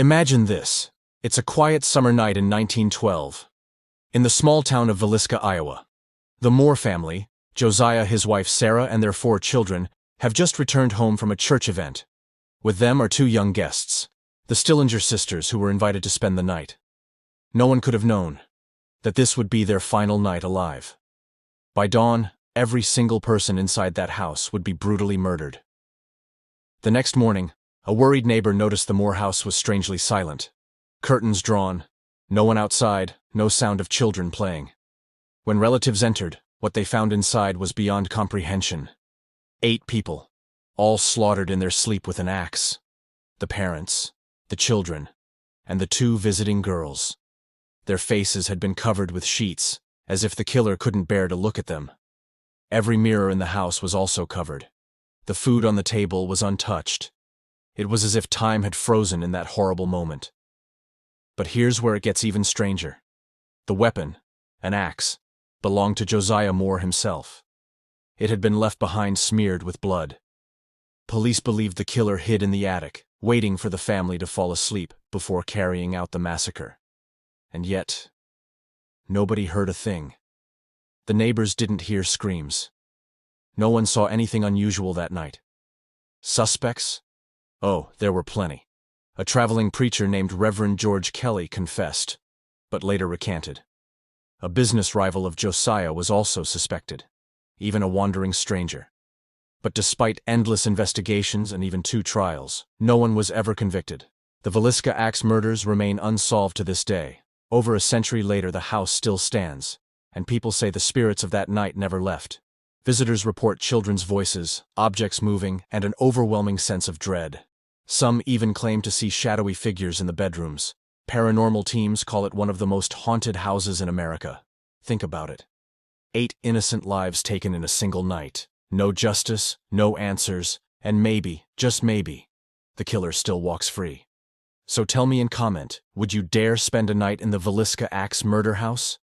Imagine this. It's a quiet summer night in 1912. In the small town of Villisca, Iowa. The Moore family, Josiah, his wife Sarah, and their 4 children, have just returned home from a church event. With them are 2 young guests, the Stillinger sisters, who were invited to spend the night. No one could have known that this would be their final night alive. By dawn, every single person inside that house would be brutally murdered. The next morning, a worried neighbor noticed the Moore house was strangely silent. Curtains drawn, no one outside, no sound of children playing. When relatives entered, what they found inside was beyond comprehension. 8 people, all slaughtered in their sleep with an axe. The parents, the children, and the 2 visiting girls. Their faces had been covered with sheets, as if the killer couldn't bear to look at them. Every mirror in the house was also covered. The food on the table was untouched. It was as if time had frozen in that horrible moment. But here's where it gets even stranger. The weapon, an axe, belonged to Josiah Moore himself. It had been left behind smeared with blood. Police believed the killer hid in the attic, waiting for the family to fall asleep before carrying out the massacre. And yet, nobody heard a thing. The neighbors didn't hear screams. No one saw anything unusual that night. Suspects? Oh, there were plenty. A traveling preacher named Reverend George Kelly confessed, but later recanted. A business rival of Josiah was also suspected, even a wandering stranger. But despite endless investigations and even 2 trials, no one was ever convicted. The Villisca axe murders remain unsolved to this day. Over a century later, the house still stands, and people say the spirits of that night never left. Visitors report children's voices, objects moving, and an overwhelming sense of dread. Some even claim to see shadowy figures in the bedrooms. Paranormal teams call it one of the most haunted houses in America. Think about it. 8 innocent lives taken in a single night. No justice, no answers, and maybe, just maybe, the killer still walks free. So tell me in comment, would you dare spend a night in the Villisca axe murder house?